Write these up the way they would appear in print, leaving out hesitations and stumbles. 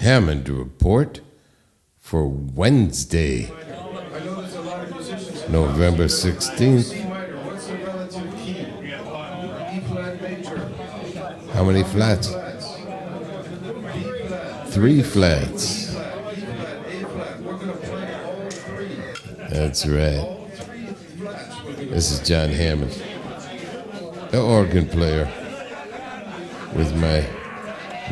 Hammond Report for Wednesday, November 16th. What's the relative key? E flat major. How many flats? B flat. 3 flats. E flat, A flat. We're going to play all 3. That's right. All 3 flats. This is Jon Hammond, the organ player, with my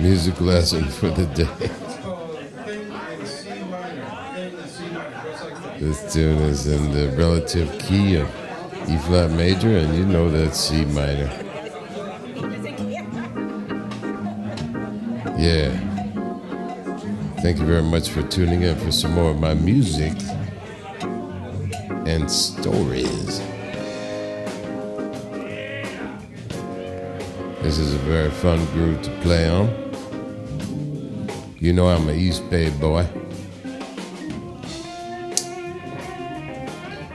music lesson for the day. It's called Thing in C minor. Thing in C minor. Goes like that. This tune is in the relative key of E flat major, and you know that's C minor. Yeah. Thank you very much for tuning in for some more of my music and stories. This is a very fun groove to play on. You know I'm an East Bay boy.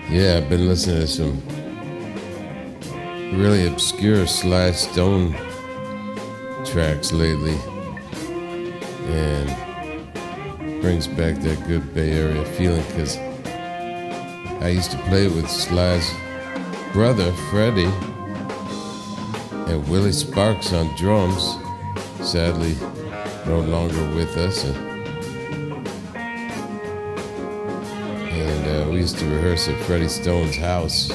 Yeah, I've been listening to some really obscure Sly Stone tracks lately, and brings back that good Bay Area feeling, because I used to play with Sly's brother, Freddie, and Willie Sparks on drums, sadly no longer with us. And we used to rehearse at Freddie Stone's house.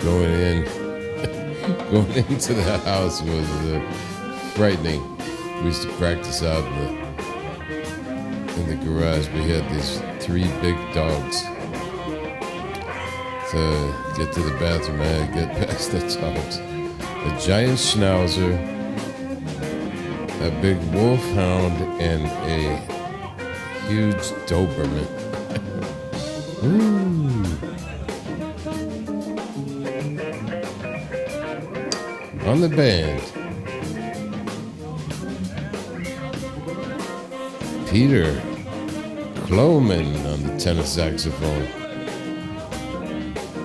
Going into the house was frightening. We used to practice out in the garage. We had these 3 big dogs. To get to the bathroom, I had to get past the dogs. A giant schnauzer, a big wolfhound, and a huge Doberman. On the band, Peter Cloman on the tenor saxophone.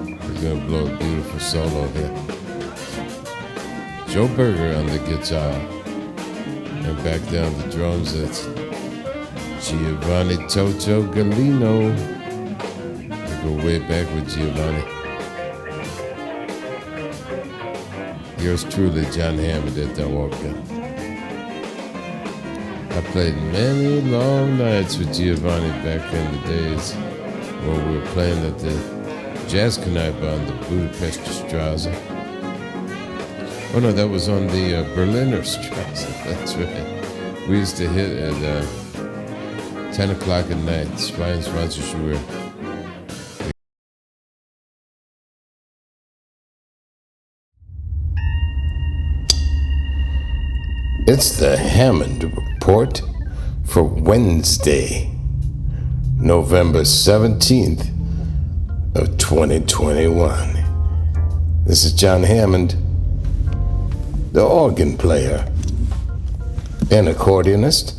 He's gonna blow a beautiful solo here. Joe Berger on the guitar, and back down the drums, that's Giovanni Toto Galino. I go way back with Giovanni. Yours truly, Jon Hammond, at the organ. I played many long nights with Giovanni back in the days when we were playing at the Jazz Kneipe on the Budapester Straße. Oh no, that was on the Berliner Straße. That's right. We used to hit at 10 o'clock at night. 22 Uhr. It's the Hammond Report for Wednesday, November 17th of 2021. This is Jon Hammond, the organ player and accordionist.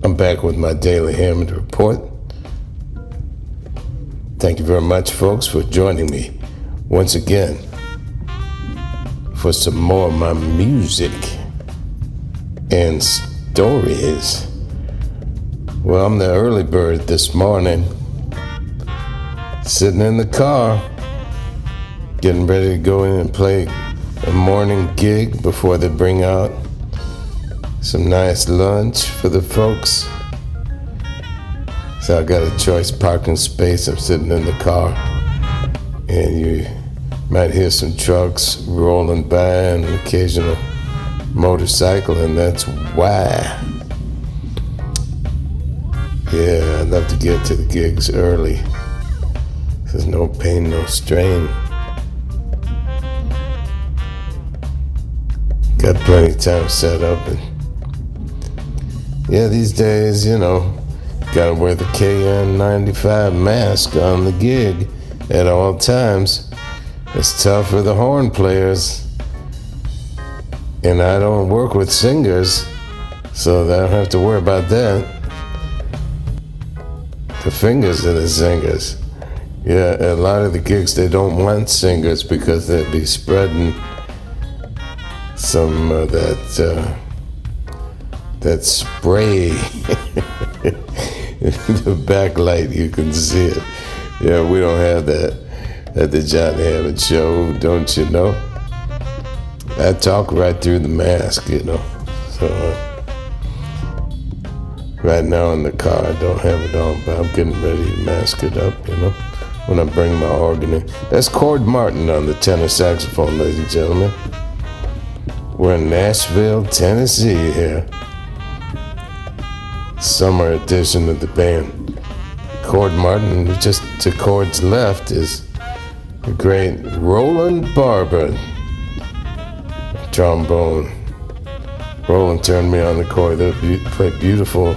I'm back with my daily Hammond Report. Thank you very much, folks, for joining me once again for some more of my music and stories. Well, I'm the early bird this morning, sitting in the car, getting ready to go in and play a morning gig before they bring out some nice lunch for the folks. So I got a choice parking space. I'm sitting in the car, and you might hear some trucks rolling by and an occasional motorcycle, and that's why. Yeah, I'd love to get to the gigs early. There's no pain, no strain. Got plenty of time set up, and yeah, these days, you know, gotta wear the KN95 mask on the gig at all times. It's tough for the horn players. And I don't work with singers, so I don't have to worry about that. The fingers are the singers. Yeah, a lot of the gigs, they don't want singers because they'd be spreading some of that that spray. The backlight, you can see it. Yeah, we don't have that at the Jon Hammond Show, don't you know? I talk right through the mask, you know. So right now in the car, I don't have it on, but I'm getting ready to mask it up, you know, when I bring my organ in. That's Cord Martin on the tenor saxophone, ladies and gentlemen. We're in Nashville, Tennessee here. Summer edition of the band. Cord Martin, just to Cord's left is the great Roland Barber, trombone. Roland turned me on the chord. They play beautiful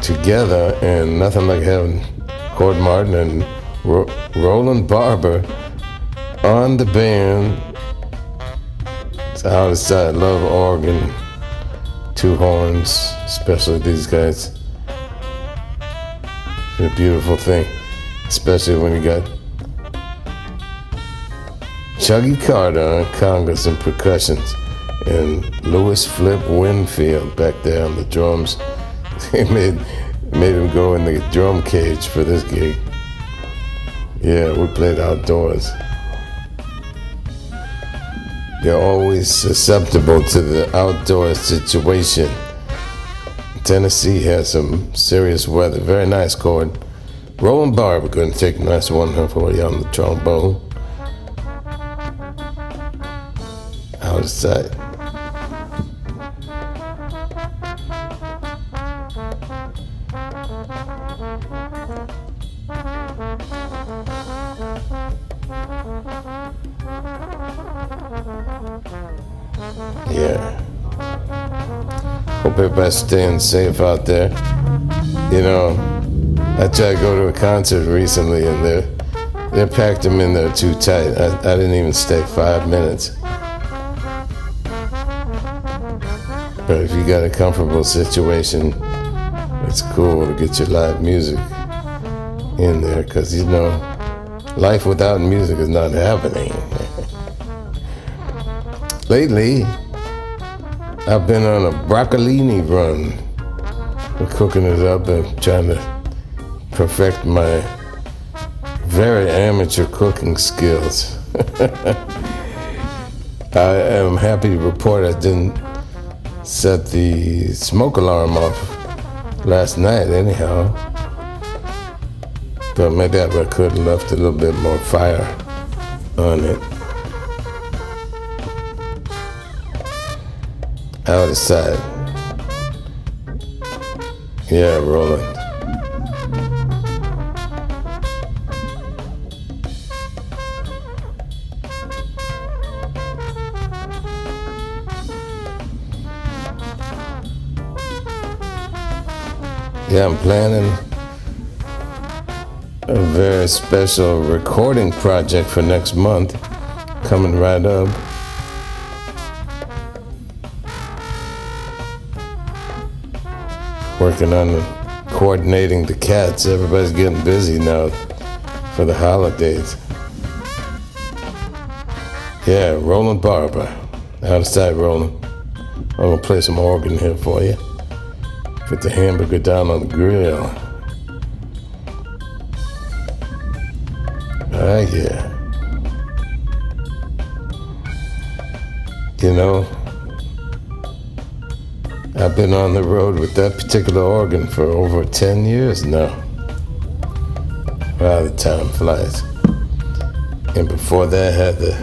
together, and nothing like having Cord Martin and Roland Barber on the band. It's out of sight. Love organ, two horns, especially these guys. It's a beautiful thing, especially when you got Chuggy Carter on congas and percussions, and Louis Flip Winfield back there on the drums. They made him go in the drum cage for this gig. Yeah, we played outdoors. They're always susceptible to the outdoor situation. Tennessee has some serious weather. Very nice chord. Roland Barber going to take a nice one for you on the trombone. Out of sight. Yeah. Hope everybody's staying safe out there. You know, I tried to go to a concert recently, and they packed them in there too tight. I didn't even stay 5 minutes. But if you got a comfortable situation, it's cool to get your live music in there, because, you know, life without music is not happening. Lately, I've been on a broccolini run. We're cooking it up and trying to perfect my very amateur cooking skills. I am happy to report I didn't set the smoke alarm off last night anyhow. But maybe I could have left a little bit more fire on it. Out of sight. Yeah, Roland. Yeah, I'm planning a very special recording project for next month, coming right up. Working on coordinating the cats. Everybody's getting busy now for the holidays. Yeah, Roland Barber. Out of sight, Roland. I'm gonna play some organ here for you. Put the hamburger down on the grill. Ah, yeah. You know, I've been on the road with that particular organ for over 10 years now. Wow, the time flies. And before that, I had the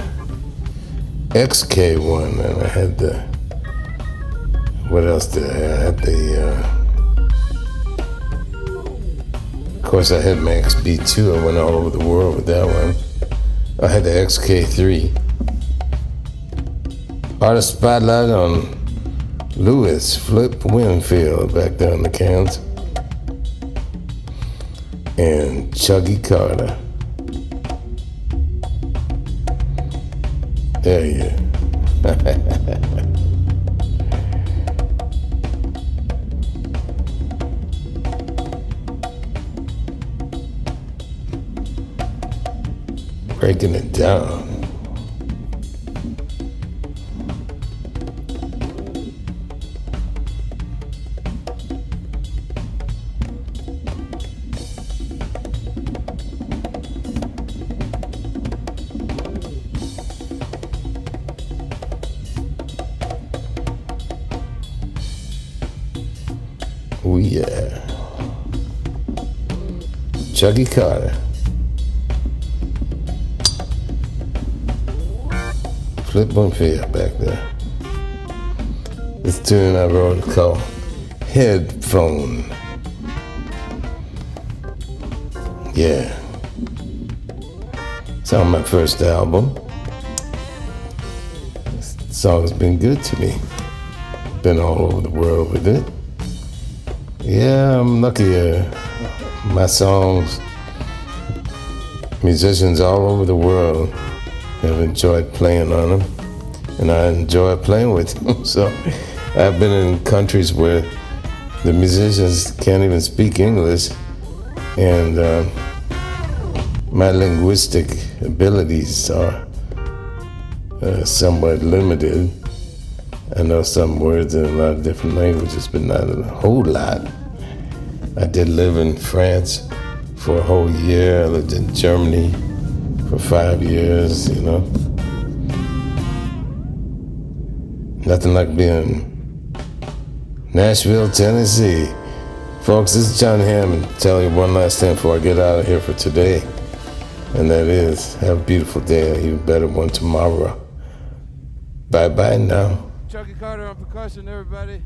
XK1, and I had the, what else did I have? I had the, of course I had my XB2. I went all over the world with that one. I had the XK3. Artist spotlight on Louis Flip Winfield back there on the cans. And Chuggy Carter. There you go. Breaking it down. Oh yeah. Chucky Carter. Flip on fair back there. This tune I wrote is called Headphone. Yeah. It's on my first album. This song's been good to me. Been all over the world with it. Yeah, I'm lucky. My songs, musicians all over the world have enjoyed playing on them, and I enjoy playing with them. So I've been in countries where the musicians can't even speak English, and my linguistic abilities are somewhat limited. I know some words in a lot of different languages, but not a whole lot. I did live in France for a whole year. I lived in Germany for 5 years, you know. Nothing like being Nashville, Tennessee. Folks, this is Jon Hammond. Tell you one last thing before I get out of here for today. And that is, have a beautiful day, an even better one tomorrow. Bye-bye now. Chucky Carter on percussion, everybody.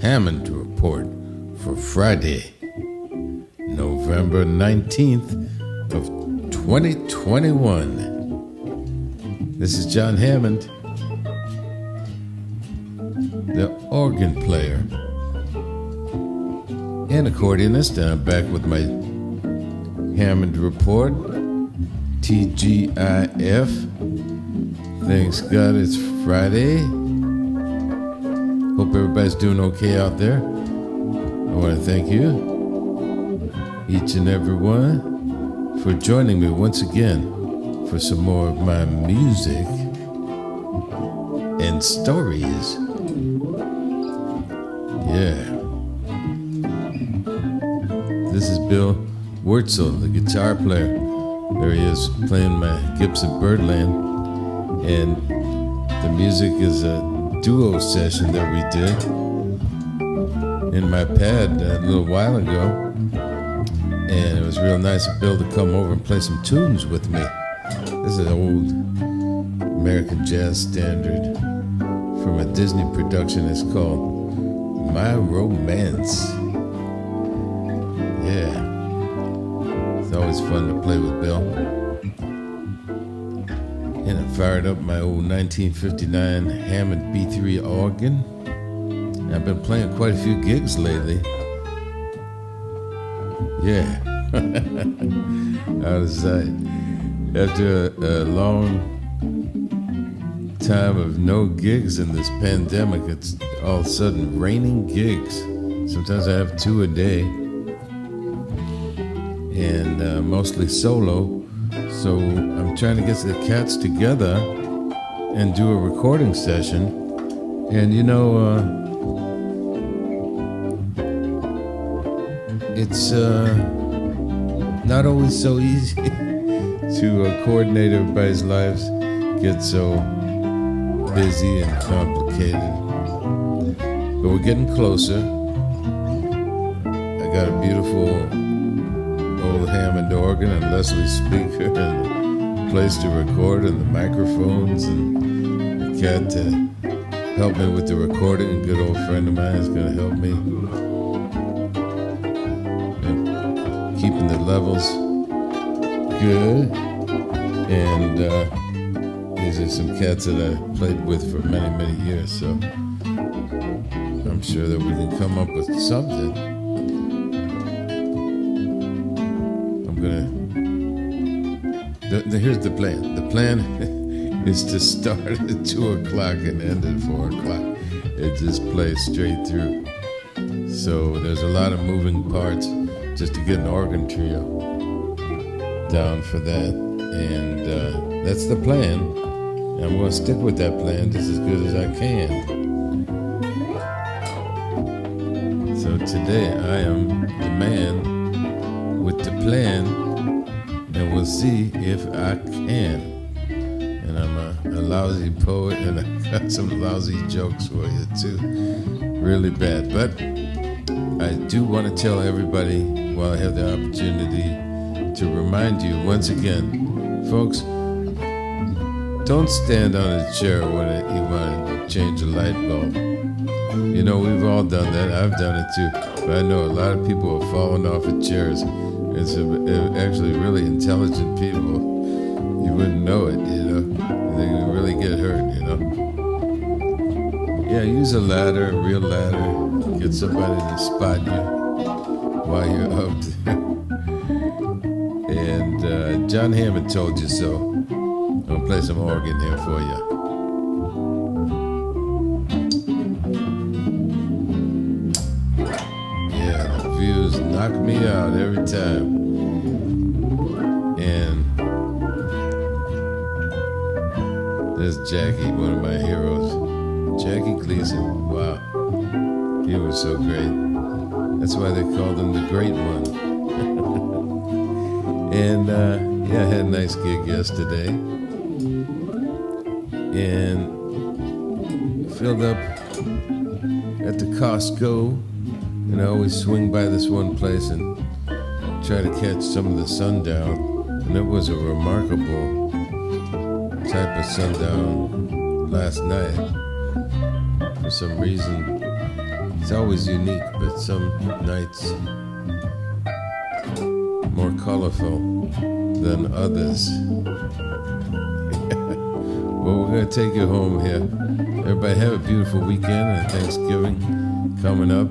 Hammond Report for Friday, November 19th of 2021. This is Jon Hammond, the organ player and accordionist, and I'm back with my Hammond Report, TGIF. Thanks God it's Friday. Hope everybody's doing okay out there. I want to thank you, each and every one, for joining me once again for some more of my music and stories. Yeah. This is Bill Wurtzel, the guitar player. There he is playing my Gibson Birdland. And the music is a duo session that we did in my pad a little while ago, and it was real nice of Bill to come over and play some tunes with me. This is an old American jazz standard from a Disney production. It's called My Romance. Yeah, it's always fun to play with Bill. And I fired up my old 1959 Hammond B3 organ. I've been playing quite a few gigs lately. Yeah. Out of sight. After a long time of no gigs in this pandemic, it's all of a sudden raining gigs. Sometimes I have 2 a day. And mostly solo. So I'm trying to get the cats together and do a recording session. And you know, it's not always so easy to coordinate everybody's lives. Get so busy and complicated. But we're getting closer. I got a beautiful old Hammond organ and Leslie speaker and a place to record and the microphones and a cat to help me with the recording. A good old friend of mine is going to help me. And keeping the levels good. And these are some cats that I played with for many, many years. So I'm sure that we can come up with something. Here's the plan. The plan is to start at 2 o'clock and end at 4 o'clock. It just plays straight through. So there's a lot of moving parts just to get an organ trio down for that. And that's the plan. And I'm going to stick with that plan just as good as I can. So today I am the man with the plan, and we'll see if I can. And I'm a lousy poet, and I got some lousy jokes for you too. Really bad. But I do want to tell everybody, while I have the opportunity, to remind you once again, folks, don't stand on a chair when you want to change a light bulb. You know, we've all done that. I've done it too. But I know a lot of people have fallen off of chairs. It's actually really intelligent people. You wouldn't know it, you know. They can really get hurt, you know. Yeah, use a ladder, a real ladder. Get somebody to spot you while you're up there. And Jon Hammond told you so. I'll play some organ here for you. Yeah, the views knock me out every time. And there's Jackie, one of my heroes. Jackie Gleason, wow. He was so great. That's why they called him the Great One. And yeah, I had a nice gig yesterday. And filled up at the Costco, and I always swing by this one place and try to catch some of the sundown, and it was a remarkable type of sundown last night. For some reason, it's always unique, but some nights more colorful than others. Well, we're going to take you home here. Everybody have a beautiful weekend and Thanksgiving coming up.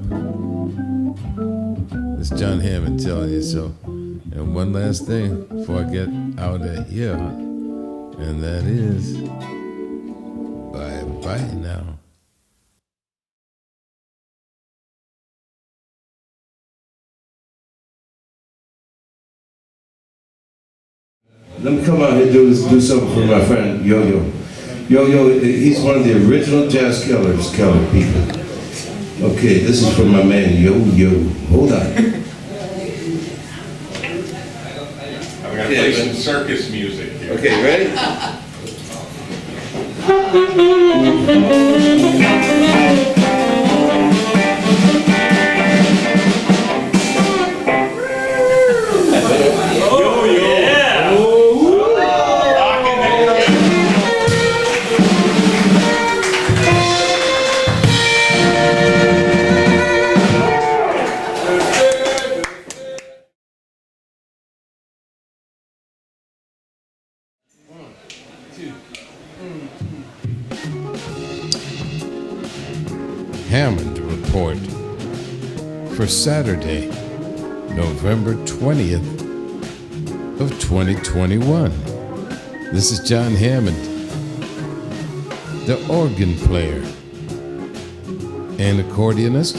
It's Jon Hammond telling you so. And one last thing before I get out of here, and that is bye-bye now. Let me come out here and do something for my friend Yo-Yo. Yo-Yo, he's one of the original jazz killers, people. Okay, this is for my man Yo-Yo. Hold on. I'm gonna play some circus music here. Okay, ready? Hammond Report for Saturday, November 20th of 2021. This is Jon Hammond, the organ player and accordionist.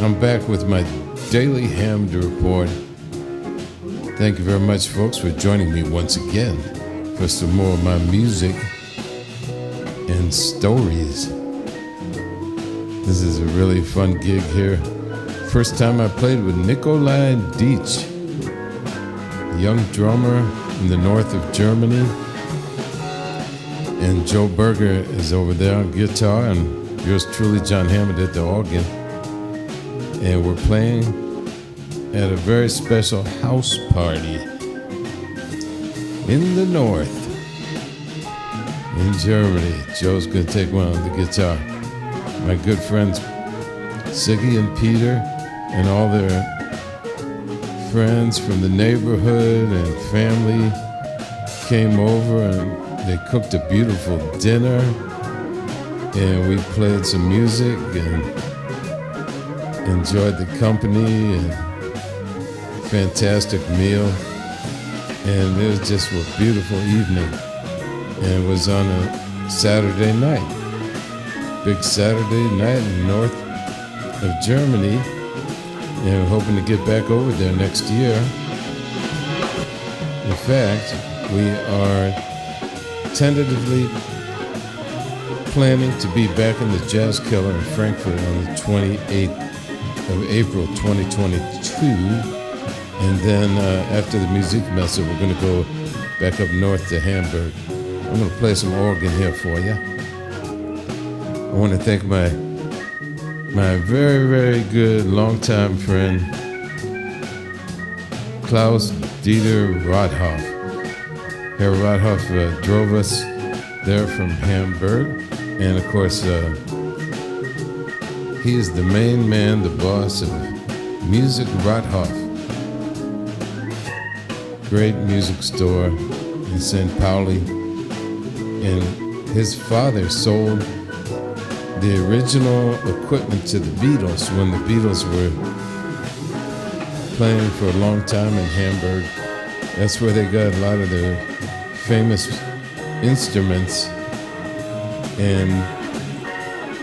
I'm back with my daily Hammond Report. Thank you very much, folks, for joining me once again for some more of my music and stories. This is a really fun gig here. First time I played with Nikolai Dietz, a young drummer in the north of Germany. And Joe Berger is over there on guitar, and yours truly, Jon Hammond, at the organ. And we're playing at a very special house party in the north, in Germany. Joe's gonna take one on the guitar. My good friends Siggy and Peter and all their friends from the neighborhood and family came over, and they cooked a beautiful dinner, and we played some music and enjoyed the company and fantastic meal, and it was just a beautiful evening. And it was on a Saturday night. Big Saturday night in the north of Germany, and we're hoping to get back over there next year. In fact, we are tentatively planning to be back in the Jazz Keller in Frankfurt on the 28th of April 2022. And then after the Musikmesse, we're going to go back up north to Hamburg. I'm going to play some organ here for you. I want to thank my very, very good longtime friend, Klaus Dieter Rothoff. Herr Rothoff drove us there from Hamburg. And of course, he is the main man, the boss of Music Rothoff. Great music store in St. Pauli. And his father sold the original equipment to the Beatles when the Beatles were playing for a long time in Hamburg. That's where they got a lot of their famous instruments. And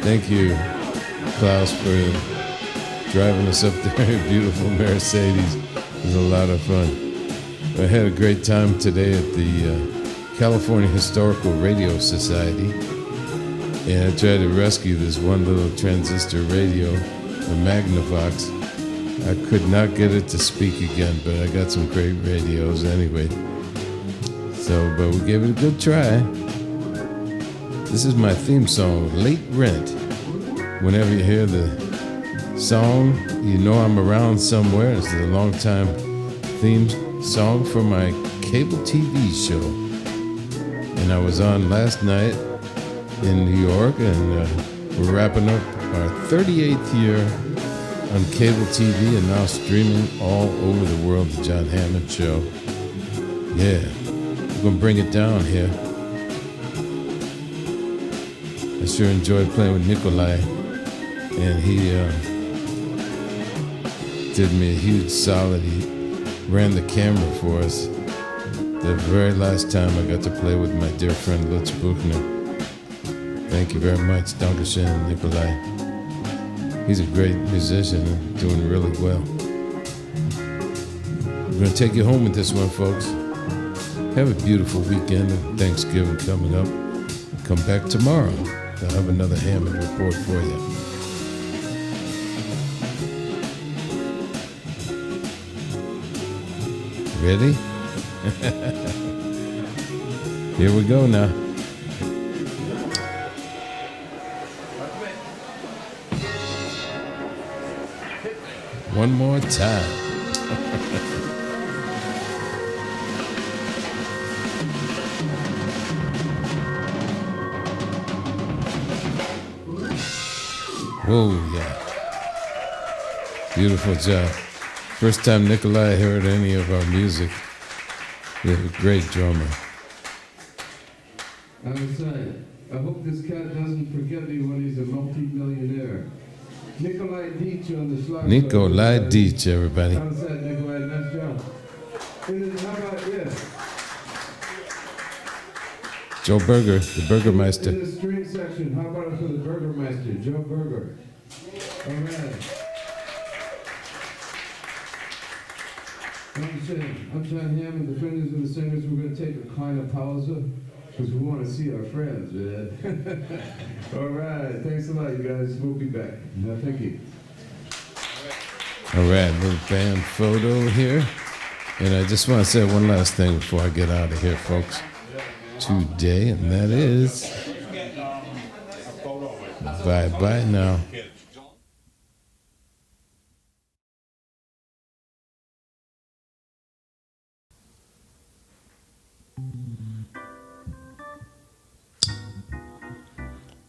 thank you, Klaus, for driving us up there in a beautiful Mercedes. It was a lot of fun. I had a great time today at the California Historical Radio Society. And I tried to rescue this one little transistor radio, the Magnavox. I could not get it to speak again, but I got some great radios anyway. So, but we gave it a good try. This is my theme song, Late Rent. Whenever you hear the song, you know I'm around somewhere. It's a long time theme song for my cable TV show. And I was on last night in New York, and we're wrapping up our 38th year on cable TV and now streaming all over the world, the Jon Hammond Show. Yeah, we're going to bring it down here. I sure enjoyed playing with Nikolai, and he did me a huge solid. He ran the camera for us. The very last time I got to play with my dear friend Lutz Buchner. Thank you very much, Dankeschön, Nikolai. He's a great musician and doing really well. We're going to take you home with this one, folks. Have a beautiful weekend and Thanksgiving coming up. Come back tomorrow. I'll have another Hammond Report for you. Ready? Here we go now. One more time. Whoa, yeah. Beautiful job. First time Nikolai heard any of our music. We have a great drummer. I was saying, I hope this cat doesn't forget me when he's a multi-millionaire. Nikolai Dietz on the slide. Nikolai Dietz, everybody. How was that, Nikolai? Nice job. How about this? Joe Berger, the Burgermeister. In the string section, how about it for the Burgermeister, Joe Berger? All right. I'm Jon Hammond, the friends and the singers. We're going to take a kleine Pause because we want to see our friends, man. All right. Thanks a lot, you guys. We'll be back. No, thank you. All right, little band photo here. And I just want to say one last thing before I get out of here, folks. Today, and that is bye-bye now.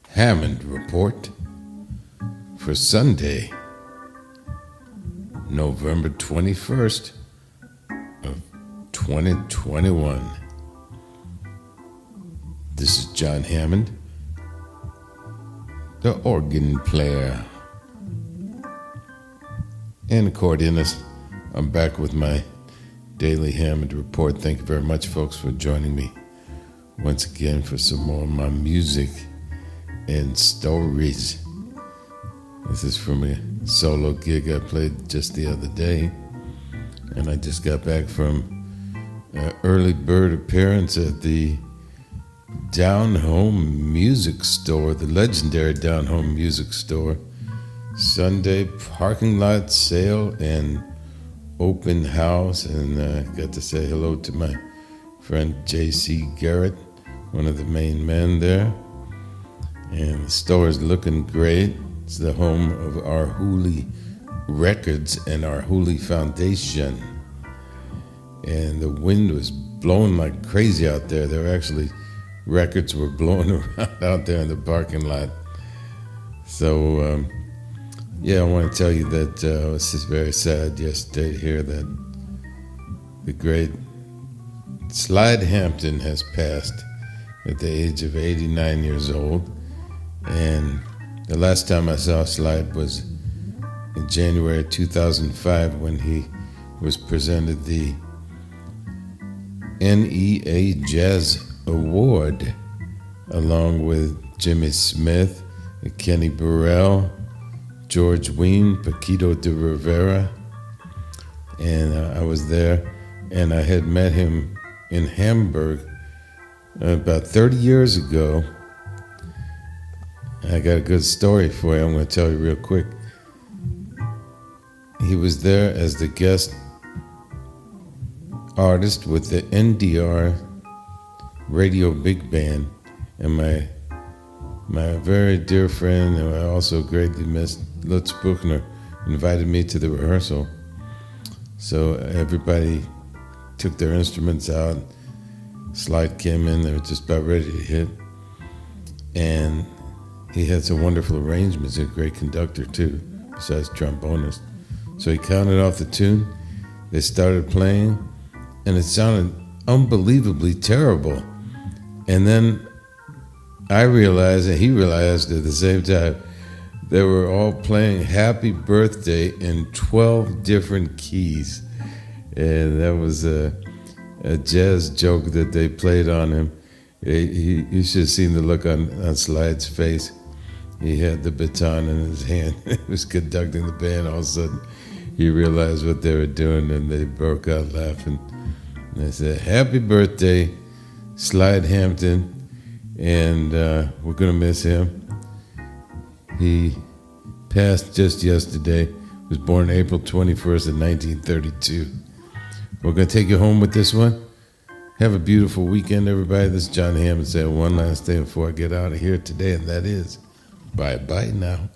Hammond Report for Sunday, November 21st of 2021. This is Jon Hammond, the organ player and accordionist. I'm back with my daily Hammond Report. Thank you very much, folks, for joining me once again for some more of my music and stories. This is from a solo gig I played just the other day, and I just got back from an early bird appearance at the Down Home Music Store, the legendary Down Home Music Store. Sunday parking lot sale and open house, and I got to say hello to my friend J.C. Garrett, one of the main men there. And the store is looking great. It's the home of our Hooley Records and our Hooley Foundation. And the wind was blowing like crazy out there. There were actually records were blowing around out there in the parking lot. So, yeah, I want to tell you that it was just very sad yesterday to hear that the great Slide Hampton has passed at the age of 89 years old. And the last time I saw Slide was in January 2005 when he was presented the NEA Jazz Award along with Jimmy Smith, Kenny Burrell, George Wein, Paquito de Rivera, and I was there, and I had met him in Hamburg about 30 years ago. I got a good story for you. I'm going to tell you real quick. He was there as the guest artist with the NDR Radio Big Band, and my very dear friend, who I also greatly miss, Lutz Buchner, invited me to the rehearsal. So everybody took their instruments out. Slide came in, they were just about ready to hit. And he had some wonderful arrangements, a great conductor too, besides trombonist. So he counted off the tune, they started playing, and it sounded unbelievably terrible. And then I realized, and he realized at the same time, they were all playing Happy Birthday in 12 different keys. And that was a jazz joke that they played on him. You should have seen the look on Slide's face. He had the baton in his hand. He was conducting the band. All of a sudden, he realized what they were doing, and they broke out laughing. And they said, "Happy birthday, Slide Hampton." And we're going to miss him. He passed just yesterday. He was born April 21st of 1932. We're going to take you home with this one. Have a beautiful weekend, everybody. This is Jon Hammond saying one last thing before I get out of here today, and that is bye-bye now.